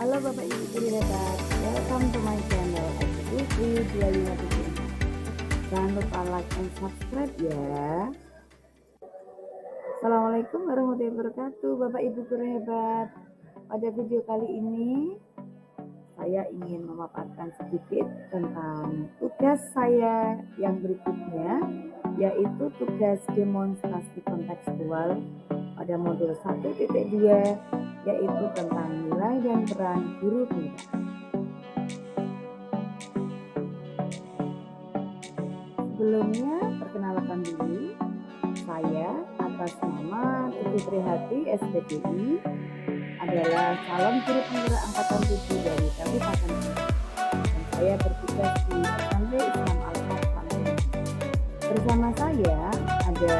Halo Bapak Ibu guru hebat, welcome to my channel Putri 257. Jangan lupa like and subscribe ya. Assalamualaikum warahmatullahi wabarakatuh Bapak Ibu guru hebat. Pada video kali ini saya ingin memaparkan sedikit tentang tugas saya yang berikutnya, yaitu tugas demonstrasi kontekstual pada modul 1.2, yaitu tentang nilai dan peran guru penggerak. Sebelumnya perkenalkan dulu, saya atas nama Ibu Trihati SPDI adalah calon guru penggerak angkatan 7 dari Kabupaten Bandung. Dan saya bertugas di SMP Islam Al-Haq Bandung. Bersama saya ada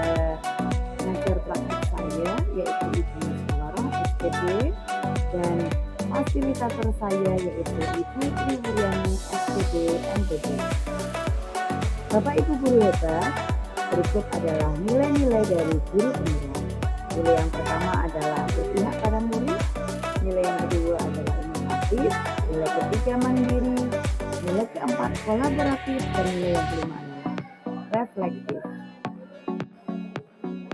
pengajar praktik saya, yaitu Ibu Musyawarah SPD, dan fasilitator saya yaitu Ibu Tri Wuryani SPD MPD. Bapak Ibu guru hebat, berikut adalah nilai-nilai dari guru penggerak. Nilai yang pertama adalah berpihak pada murid, nilai yang kedua adalah inovatif, nilai ketiga mandiri, nilai keempat kolaboratif, dan nilai yang kelima adalah reflektif.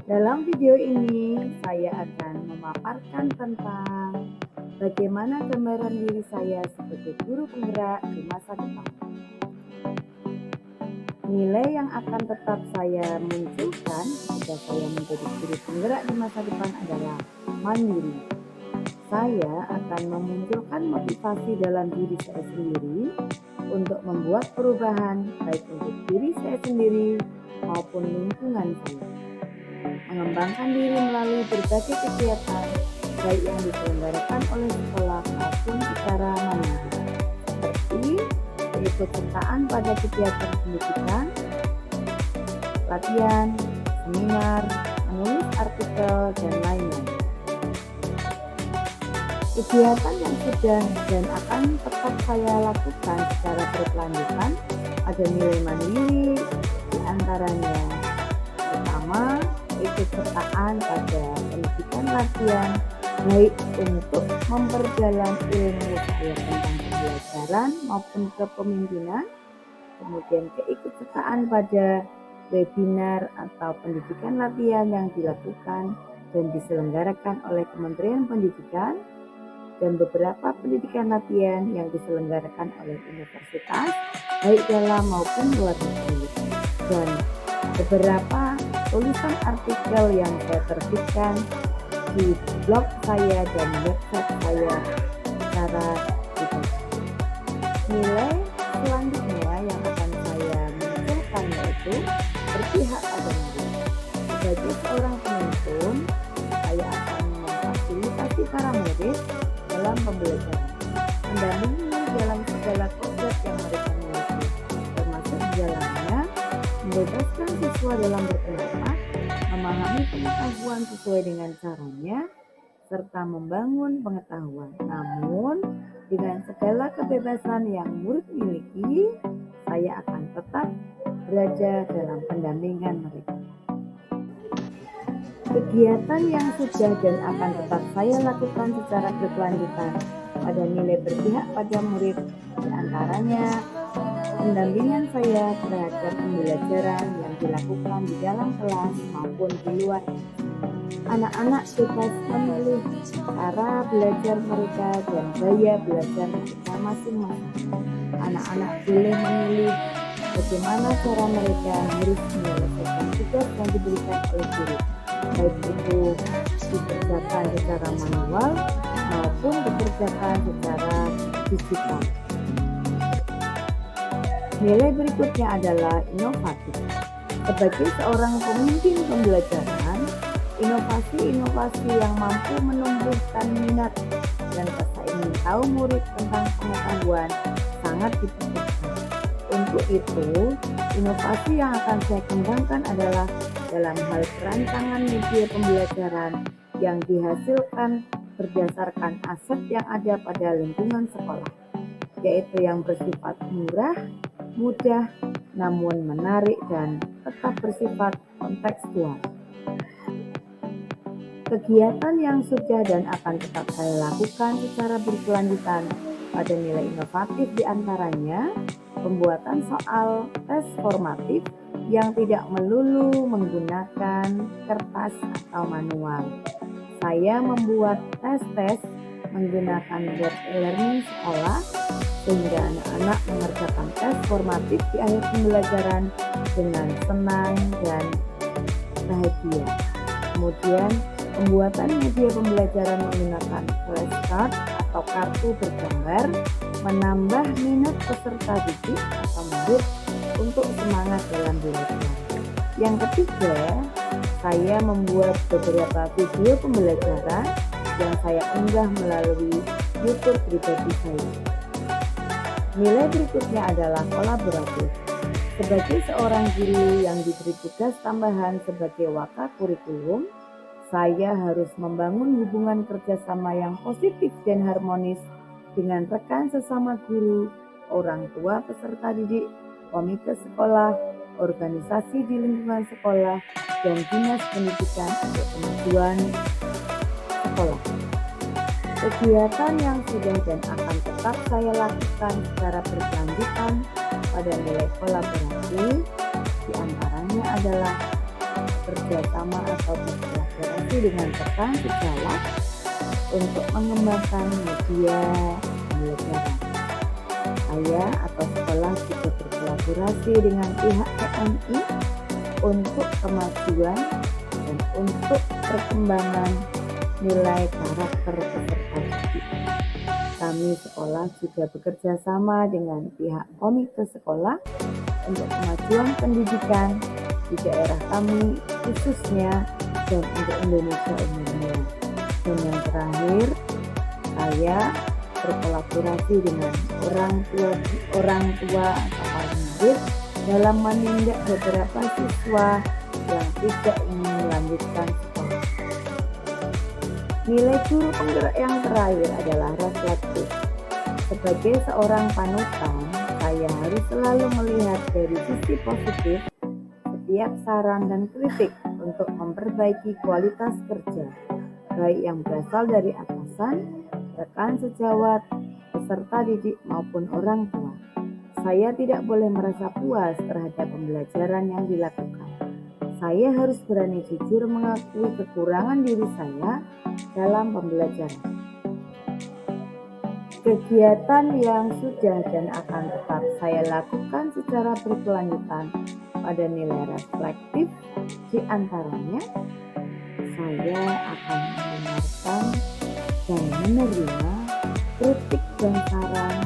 Dalam video ini saya akan memaparkan tentang bagaimana gambaran diri saya sebagai guru penggerak di masa depan. Nilai yang akan tetap saya munculkan jika saya menjadi guru penggerak di masa depan adalah mandiri. Saya akan memunculkan motivasi dalam diri saya sendiri untuk membuat perubahan baik untuk diri saya sendiri maupun lingkungan saya. Mengembangkan diri melalui berbagai kegiatan baik yang diselenggarakan oleh sekolah maupun secara mandiri, seperti keikutsertaan pada kegiatan pendidikan, latihan, seminar, menulis artikel, dan lain-lain. Kegiatan yang sudah dan akan tetap saya lakukan secara berkelanjutan ada nilai mandiri, diantaranya pertama, keikutsertaan pada pendidikan latihan, baik untuk memperdalam ilmu saya tentang pembelajaran maupun kepemimpinan, kemudian keikutsertaan pada webinar atau pendidikan latihan yang dilakukan dan diselenggarakan oleh Kementerian Pendidikan, dan beberapa pendidikan latihan yang diselenggarakan oleh universitas baik dalam maupun luar negeri, dan beberapa tulisan artikel yang saya terbitkan di blog saya dan website saya secara pribadi. Nilai selanjutnya yang akan saya munculkan yaitu berpihak pada murid. Sebagai seorang penuntun, saya akan memfasilitasi para murid dalam pembelajaran, mendampingi dalam segala konsep yang mereka miliki, termasuk di dalamnya membebaskan siswa dalam berpendapat, memahami pengetahuan sesuai dengan caranya, serta membangun pengetahuan. Namun, dengan segala kebebasan yang murid miliki, saya akan tetap berada dalam pendampingan mereka. Kegiatan yang sudah dan akan tetap saya lakukan secara berkelanjutan pada nilai berpihak pada murid, diantaranya pendampingan saya terhadap pembelajaran yang dilakukan di dalam kelas maupun di luar. Anak-anak bebas memilih cara belajar mereka dan gaya belajar mereka masing-masing. Anak-anak boleh memilih bagaimana cara mereka harus menyelesaikan tugas yang diberikan oleh guru, baik itu dikerjakan secara manual maupun dikerjakan secara digital. Nilai berikutnya adalah inovatif. Sebagai seorang pemimpin pembelajaran, inovasi-inovasi yang mampu menumbuhkan minat dan rasa ingin tahu murid tentang pengetahuan sangat dibutuhkan. Untuk itu, inovasi yang akan saya kembangkan adalah dalam hal perancangan media pembelajaran yang dihasilkan berdasarkan aset yang ada pada lingkungan sekolah, yaitu yang bersifat murah, mudah, namun menarik dan tetap bersifat kontekstual. Kegiatan yang sudah dan akan tetap saya lakukan secara berkelanjutan pada nilai inovatif diantaranya pembuatan soal tes formatif yang tidak melulu menggunakan kertas atau manual. Saya membuat tes-tes menggunakan web e-learning sekolah sehingga anak-anak mengerjakan tes formatif di akhir pembelajaran dengan senang dan bahagia. Kemudian pembuatan media pembelajaran menggunakan flashcard atau kartu bergambar menambah minat peserta didik atau murid untuk semangat dalam belajar. Yang ketiga, saya membuat beberapa video pembelajaran yang saya unggah melalui YouTube pribadi saya. Nilai berikutnya adalah kolaboratif. Sebagai seorang guru yang diberi tugas tambahan sebagai wakil kurikulum, saya harus membangun hubungan kerjasama yang positif dan harmonis dengan rekan sesama guru, orang tua peserta didik, komite sekolah, organisasi di lingkungan sekolah, dan dinas pendidikan untuk kemajuan sekolah. Kegiatan yang sudah dan akan tetap saya lakukan secara berkelanjutan pada nilai kolaborasi diantaranya adalah kerjasama atau berkolaborasi dengan rekan sejawat untuk mengembangkan media pembelajaran. Saya atau sekolah juga berkolaborasi dengan pihak PMI untuk kemajuan dan untuk perkembangan nilai karakter peserta didik. Kami sekolah juga bekerja sama dengan pihak komite sekolah untuk kemajuan pendidikan di daerah kami khususnya dan untuk Indonesia umumnya. Dan yang terakhir, saya berkolaborasi dengan orang tua atau murid dalam menindak beberapa siswa yang tidak ingin melanjutkan sekolah. Nilai guru penggerak yang terakhir adalah reflektif. Sebagai seorang panutan, saya harus selalu melihat dari sisi positif setiap saran dan kritik untuk memperbaiki kualitas kerja, baik yang berasal dari atasan, rekan sejawat, peserta didik maupun orang tua. Saya tidak boleh merasa puas terhadap pembelajaran yang dilakukan. Saya harus berani jujur mengakui kekurangan diri saya dalam pembelajaran. Kegiatan yang sudah dan akan tetap saya lakukan secara berkelanjutan pada nilai reflektif diantaranya saya akan mendengarkan dan menerima kritik dan saran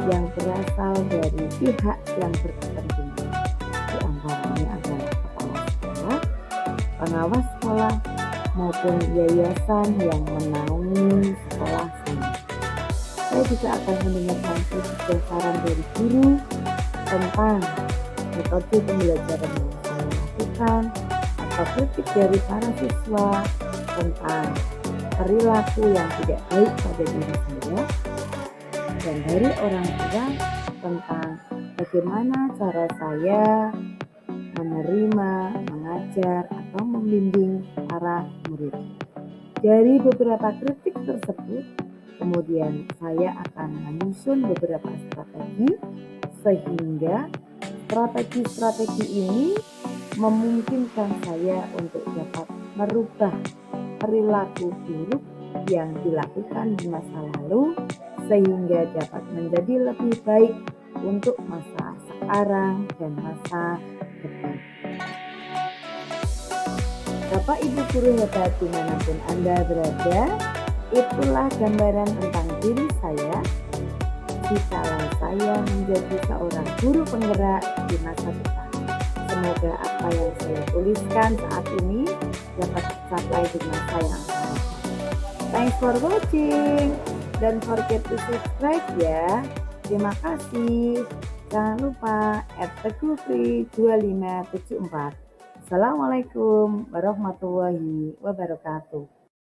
yang berasal dari pihak yang berkepentingan. Di antaranya adalah kepala sekolah, pengawas sekolah, maupun yayasan yang menaungi sekolah saya. Saya juga akan mendengarkan kritik dan saran dari guru tentang metode pembelajaran yang saya lakukan atau kritik dari para siswa tentang perilaku yang tidak baik pada diri saya dan dari orang tua tentang bagaimana cara saya menerima, mengajar, atau membimbing para murid. Dari beberapa kritik tersebut, kemudian saya akan menyusun beberapa strategi sehingga strategi-strategi ini memungkinkan saya untuk dapat merubah perilaku buruk yang dilakukan di masa lalu sehingga dapat menjadi lebih baik untuk masa sekarang dan masa depan. Bapak Ibu guru hebat dimanapun Anda berada, itulah gambaran tentang diri saya jikalau saya menjadi seorang guru penggerak di masa depan. Semoga apa yang saya tuliskan saat ini dapat tercapai di masa yang akan datang. Thanks for watching. Don't forget to subscribe ya. Terima kasih. Jangan lupa @teguhfree2574. Assalamualaikum warahmatullahi wabarakatuh.